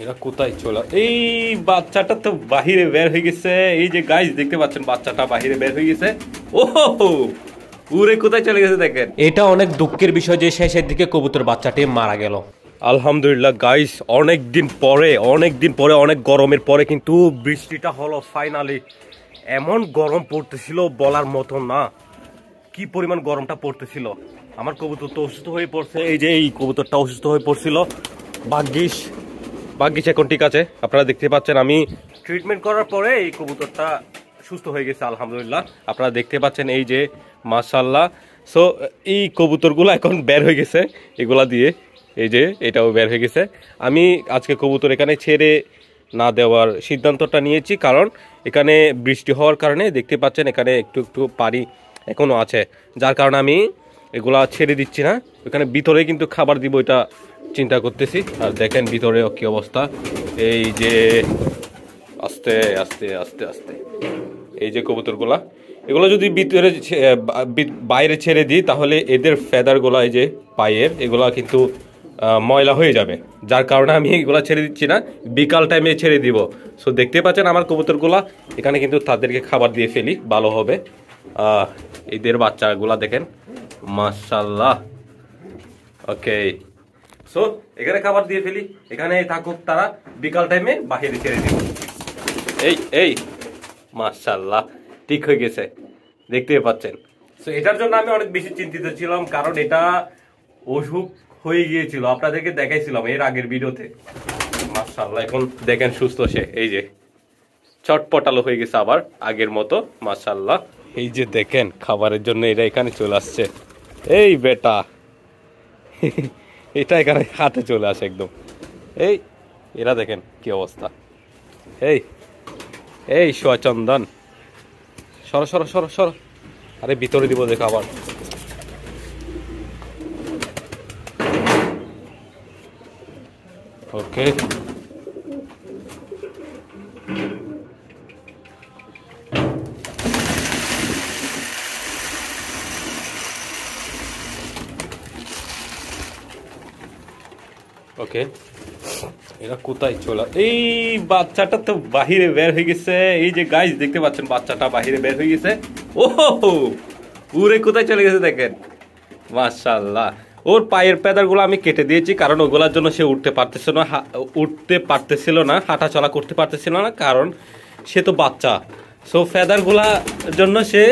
এরা কোথায় চলে? এই বাচ্চাটা তো বাহিরে বের হয়ে গেছে। এই যে গাইস দেখতে পাচ্ছেন, বাচ্চাটা বাহিরে বের হয়ে গেছে। ওহো, উড়ে কোথায় চলে গেছে দেখেন। এটা অনেক দুঃখের বিষয় যে শেষের দিকে কবুতর বাচ্চাটি মারা গেল। আলহামদুলিল্লাহ গাইস, অনেক দিন পরে অনেক গরমের পরে কিন্তু বৃষ্টিটা হলো ফাইনালি। এমন গরম পড়তেছিল বলার মতো না, কি পরিমাণ গরমটা পড়তেছিল। আমার কবুতর তো অসুস্থ হয়ে পড়ছে। এই যে এই কবুতরটা অসুস্থ হয়ে পড়ছিল। ভাগ্যিস এখন ঠিক আছে। আপনারা দেখতে পাচ্ছেন আমি ট্রিটমেন্ট করার পরে এই কবুতরটা সুস্থ হয়ে গেছে আলহামদুলিল্লাহ। আপনারা দেখতে পাচ্ছেন এই যে মাশাআল্লাহ। সো এই কবুতরগুলো এখন বের হয়ে গেছে এগুলা দিয়ে। এই যে এটাও বের হয়ে গেছে। আমি আজকে কবুতর এখানে ছেড়ে না দেওয়ার সিদ্ধান্তটা নিয়েছি, কারণ এখানে বৃষ্টি হওয়ার কারণে দেখতে পাচ্ছেন এখানে একটু একটু পানি এখনও আছে, যার কারণে আমি এগুলা ছেড়ে দিচ্ছি না। এখানে ভিতরে কিন্তু খাবার দিব এটা চিন্তা করতেছি। আর দেখেন ভিতরে কি অবস্থা। এই যে আস্তে আস্তে আস্তে আস্তে এই যে কবুতরগুলা, এগুলো যদি ভিতরে বাইরে ছেড়ে দিই তাহলে এদের ফেদারগুলো এই যে পায়ের এগুলা কিন্তু ময়লা হয়ে যাবে, যার কারণে আমি এগুলা ছেড়ে দিচ্ছি না, বিকাল টাইমে ছেড়ে দিব। সো দেখতে পাচ্ছেন আমার কবুতরগুলা এখানে কিন্তু তাদেরকে খাবার দিয়ে ফেলি, ভালো হবে। এদের বাচ্চাগুলা দেখেন মাশাআল্লাহ। ওকে, সো এখানে খাবার দিয়ে ফেলি, এখানে থাকুক তারা, বিকাল টাইমে বাহিরে ছেড়ে দিব। এই মাশাআল্লাহ ঠিক হয়ে গেছে, দেখতে পাচ্ছেন। সো এটার জন্য আমি অনেক বেশি চিন্তিত ছিলাম, কারণ এটা অসুখ হয়ে গিয়েছিল, আপনাদেরকে দেখাইছিলাম এর আগের ভিডিওতে। মাশাআল্লাহ এখন দেখেন সুস্থ সে, এই যে চটপটালো হয়ে গেছে আবার আগের মতো মাশাআল্লাহ। এই যে দেখেন খাবারের জন্য এরা এখানে চলে আসছে। এই বেটা এটা এখানে হাতে চলে আসে একদম। এই এরা দেখেন কি অবস্থা। এই সোয়াচন্দন, সরো সরো সরো সরো। আরে ভিতরে দিব দেখো আবার। ওকে, ওকে, এরা কোথায় চলে? এই বাচ্চাটা তো বাহিরে বের হয়ে গেছে। এই যে গাইস দেখতে পাচ্ছেন বাচ্চাটা বাহিরে বের হয়ে গেছে। ওহো, উড়ে কোথায় চলে গেছে দেখেন মাশাআল্লাহ। ওর পায়ের পেদারগুলো আমি কেটে দিয়েছি, কারণ ওগুলোর জন্য সে উঠতে পারতেছিল না, হাঁটা চলা করতে পারতেছিল না, কারণ সে তো বাচ্চা। সো ফেদারগুলার জন্য সে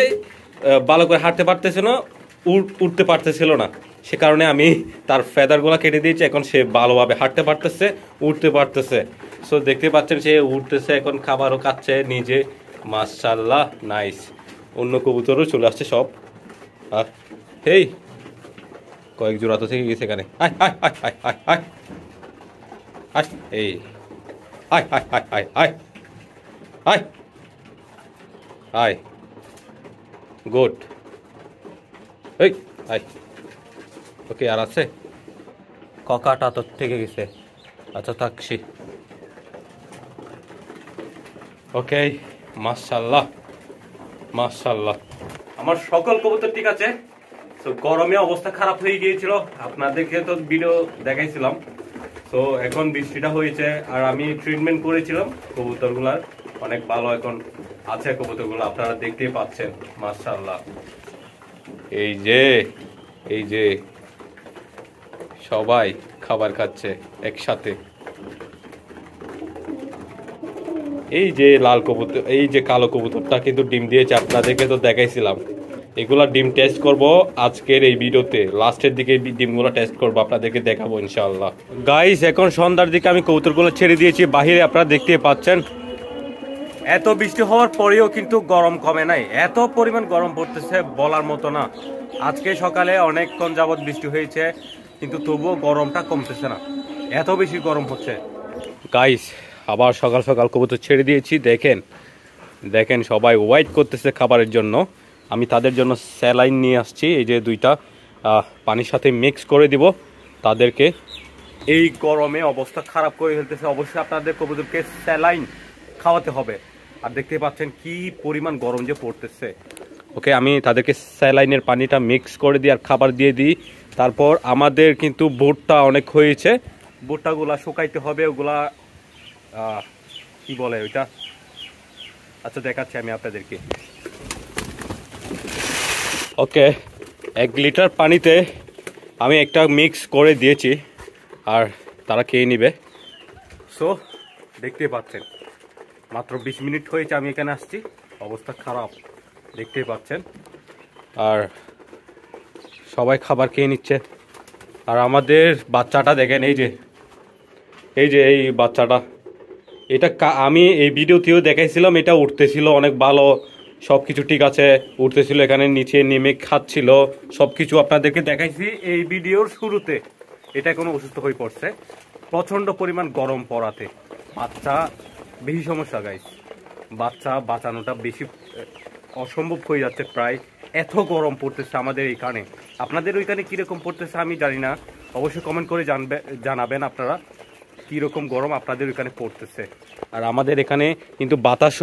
ভালো করে হাঁটতে পারতেছিল না, উঠতে পারতেছিল না। সে কারণে আমি তার ফেদারগুলো কেটে দিয়েছি, এখন সে ভালোভাবে হাঁটতে পারতেছে, উঠতে পারতেছে। সো দেখতে পাচ্ছেন সে উঠতেছে, এখন খাবারও খাচ্ছে নিজে মাশাআল্লাহ, নাইস। অন্য কবুতরও চলে আসছে সব। আর এই কয়েক জোড়া তো থেকে গেছে এখানে। এই গুড। এই ওকে, আর আছে ককাটা তো থেকে গেছে। আচ্ছা থাকছি। ওকে, মাশাআল্লাহ মাশাআল্লাহ। আমার সকল কবুতর ঠিক আছে। তো গরমে অবস্থা খারাপ হয়ে গিয়েছিল, আপনাদেরকে তো ভিডিও দেখাইছিলাম। তো এখন বৃষ্টিটা হয়েছে আর আমি ট্রিটমেন্ট করেছিলাম কবুতরগুলার, অনেক ভালো এখন আছে কবুতরগুলো, আপনারা দেখতেই পাচ্ছেন মাশাআল্লাহ। এই যে সবাই খাবার খাচ্ছে একসাথে। এই যে লাল কবুতর, এই যে কালো কবুতরটা কিন্তু ডিম দিয়েছে, আপনাদেরকে তো দেখাইছিলাম। এগুলা ডিম টেস্ট করব আজকের এই ভিডিওতে, লাস্টের দিকে ডিমগুলো টেস্ট করব, আপনাদেরকে দেখাবো ইনশাআল্লাহ। গাইস এখন সন্ধ্যার দিকে আমি কবুতরগুলো ছেড়ে দিয়েছি বাহিরে, আপনারা দেখতে পাচ্ছেন। এত বৃষ্টি হওয়ার পরেও কিন্তু গরম কমে নাই, এত পরিমাণ গরম পড়তেছে বলার মতো না। আজকে সকালে অনেকক্ষণ যাবৎ বৃষ্টি হয়েছে, কিন্তু তবুও গরমটা কমতেছে না, এত বেশি গরম হচ্ছে। গাইস আবার সকাল সকাল কবুতর ছেড়ে দিয়েছি, দেখেন সবাই ওয়েট করতেছে খাবারের জন্য। আমি তাদের জন্য স্যালাইন নিয়ে আসছি, এই যে দুইটা পানির সাথে মিক্স করে দিব তাদেরকে। এই গরমে অবস্থা খারাপ করে ফেলতেছে, অবশ্যই আপনাদের কবুতরকে স্যালাইন খাওয়াতে হবে। আর দেখতে পাচ্ছেন কি পরিমাণ গরম যে পড়তেছে। ওকে, আমি তাদেরকে স্যালাইনের পানিটা মিক্স করে দিই আর খাবার দিয়ে দিই। তারপর আমাদের কিন্তু ভুট্টা অনেক হয়েছে, ভুট্টাগুলা শুকাইতে হবে, ওগুলা কি বলে ওইটা, আচ্ছা দেখাচ্ছি আমি আপনাদেরকে। ওকে, 1 লিটার পানিতে আমি একটা মিক্স করে দিয়েছি আর তারা খেয়ে নিবে। সো দেখতেই পাচ্ছেন মাত্র 20 মিনিট হয়েছে আমি এখানে আসছি, অবস্থা খারাপ দেখতেই পাচ্ছেন। আর সবাই খাবার খেয়ে নিচ্ছে। আর আমাদের বাচ্চাটা দেখেন, এই যে এই বাচ্চাটা, এটা আমি এই ভিডিওতেও দেখাইছিলাম, এটা উঠতেছিল অনেক ভালো, সব কিছু ঠিক আছে, উঠতেছিল এখানে নিচে নেমে খাচ্ছিল, সব কিছু আপনাদেরকে দেখাইছি এই ভিডিওর শুরুতে। এটা এখন অসুস্থ হয়ে পড়ছে প্রচণ্ড পরিমাণ গরম পড়াতে। বাচ্চা বেশি সমস্যা গাইস, বাচ্চা বাঁচানোটা বেশি অসম্ভব হয়ে যাচ্ছে প্রায়, এত গরম পড়তেছে আমাদের এইখানে। আপনাদের ওইখানে কীরকম পড়তেছে আমি জানি না, অবশ্যই কমেন্ট করে জানাবেন আপনারা কীরকম গরম আপনাদের ওইখানে পড়তেছে। আর আমাদের এখানে কিন্তু বাতাস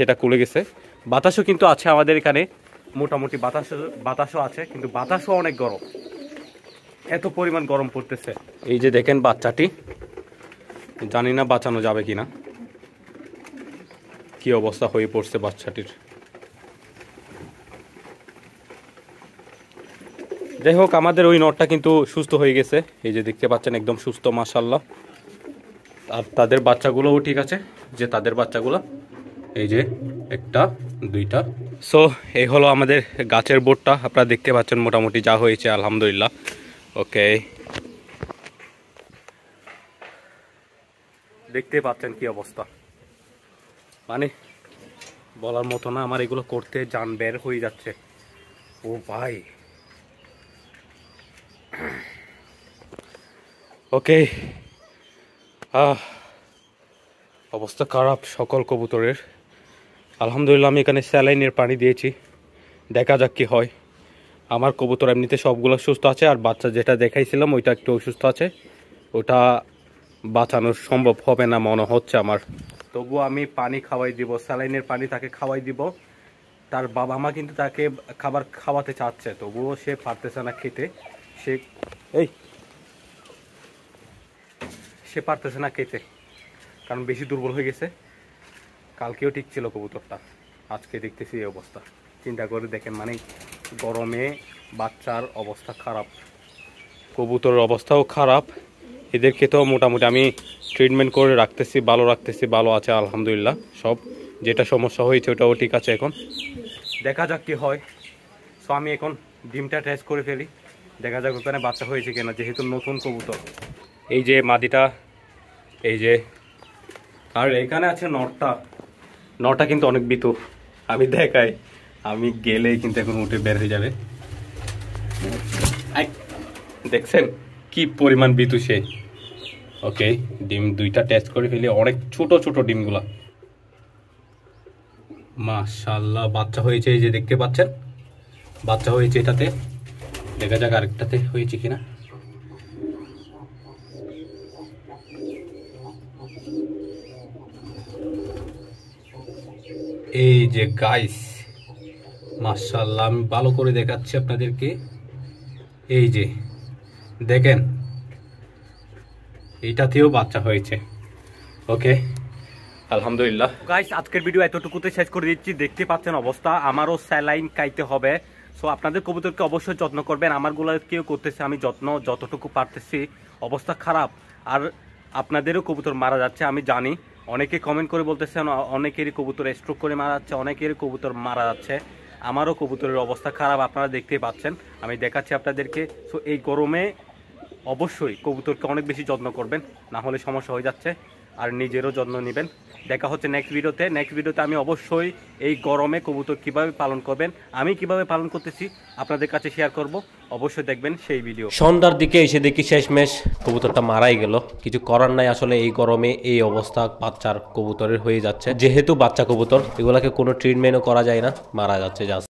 এটা খুলে গেছে, বাতাসও কিন্তু আছে আমাদের এখানে, মোটামুটি বাতাসও আছে, কিন্তু বাতাসও অনেক গরম, এত পরিমাণ গরম পড়তেছে। এই যে দেখেন বাচ্চাটি, জানি না বাঁচানো যাবে কিনা, কি অবস্থা হয়ে পড়ছে বাচ্চাটির। যাই হোক, আমাদের ওই নটটা কিন্তু সুস্থ হয়ে গেছে, এই যে দেখতে পাচ্ছেন একদম সুস্থ মাশাআল্লাহ। আর তাদের বাচ্চাগুলোও ঠিক আছে, যে তাদের বাচ্চাগুলো এই যে 1টা 2টা। সো এই হলো আমাদের গাছের বোর্ডটা, আপনারা দেখতে পাচ্ছেন মোটামুটি যা হয়েছে আলহামদুলিল্লাহ। ওকে, দেখতে পাচ্ছেন কি অবস্থা, মানে বলার মতো না। আমার এগুলো করতে জান বের হয়ে যাচ্ছে। ও ভাই, ওকে, অবস্থা খারাপ সকল কবুতরের। আলহামদুলিল্লাহ আমি এখানে স্যালাইনের পানি দিয়েছি, দেখা যাক কি হয়। আমার কবুতর এমনিতে সবগুলো সুস্থ আছে, আর বাচ্চা যেটা দেখাইছিলাম ওইটা একটু অসুস্থ আছে, ওটা বাঁচানো সম্ভব হবে না মনে হচ্ছে আমার। তবুও আমি পানি খাওয়াই দিব, স্যালাইনের পানি তাকে খাওয়াই দিব। তার বাবা মা কিন্তু তাকে খাবার খাওয়াতে চাচ্ছে, তবুও সে পারতেছে না খেতে। সে পারতেছে না খেতে, কারণ বেশি দুর্বল হয়ে গেছে। কালকেও ঠিক ছিল কবুতরটা, আজকে দেখতেছি এই অবস্থা। চিন্তা করে দেখেন, মানে গরমে বাচ্চার অবস্থা খারাপ, কবুতরের অবস্থাও খারাপ। এদেরকে তো মোটামুটি আমি ট্রিটমেন্ট করে রাখতেছি, ভালো আছে আলহামদুলিল্লাহ। সব যেটা সমস্যা হয়েছে ওটাও ঠিক আছে, এখন দেখা যাক কি হয়। সো আমি এখন ডিমটা টেস্ট করে ফেলি, দেখা যাক ওখানে বাচ্চা হয়েছে কিনা, যেহেতু নতুন কবুতর। এই যে মাদিটা, এই যে, আর এখানে আছে নটা কিন্তু অনেক বিতু, আমি দেখাই, আমি গেলেই কিন্তু এখন উঠে বের হয়ে যাবে। দেখছেন কি পরিমাণ বিতু সে। ওকে, ডিম 2টা টেস্ট করে ফেলি, অনেক ছোট ছোট ডিমগুলা মাশাআল্লাহ। বাচ্চা হয়েছে, এই যে দেখতে পাচ্ছেন বাচ্চা হয়েছে এটাতে, দেখা যাক আরেকটাতে হয়েছে কিনা। এই যে গাইস মাশাআল্লাহ, আমি ভালো করে দেখাচ্ছি আপনাদেরকে, এই যে দেখেন এইটাতেও বাচ্চা হয়েছে। ওকে, আলহামদুলিল্লাহ। গাইস আজকের ভিডিও এতটুকুতে শেষ করে দিচ্ছি, দেখতে পাচ্ছেন অবস্থা, আমারও স্যালাইন খাইতে হবে। সো আপনাদের কবুতরকে অবশ্যই যত্ন করবেন, আমারগুলো কেউ করতেছে, আমি যত্ন যতটুকু পারতেছি। অবস্থা খারাপ, আর আপনাদেরও কবুতর মারা যাচ্ছে আমি জানি। অনেকে কমেন্ট করে বলতেছেন অনেকেরই কবুতর স্ট্রোক করে মারা যাচ্ছে, অনেকেরই কবুতর মারা যাচ্ছে। আমারও কবুতরের অবস্থা খারাপ, আপনারা দেখতেই পাচ্ছেন, আমি দেখাচ্ছি আপনাদেরকে। সো এই গরমে অবশ্যই কবুতরকে অনেক বেশি যত্ন করবেন, না হলে সমস্যা হয়ে যাচ্ছে। আর নিজেরও যত্ন নেবেন। দেখা হচ্ছে নেক্সট ভিডিওতে আমি অবশ্যই এই গরমে কবুতর কিভাবে পালন করবেন, আমি কিভাবে পালন করতেছি আপনাদের কাছে শেয়ার করব, অবশ্যই দেখবেন সেই ভিডিও। সন্ধ্যার দিকে এসে দেখি শেষমেশ কবুতরটা মারাই গেল, কিছু করার নাই। আসলে এই গরমে এই অবস্থা বাচ্চার কবুতরের হয়ে যাচ্ছে, যেহেতু বাচ্চা কবুতর, এগুলাকে কোনো ট্রিটমেন্টও করা যায় না, মারা যাচ্ছে জাস্ট।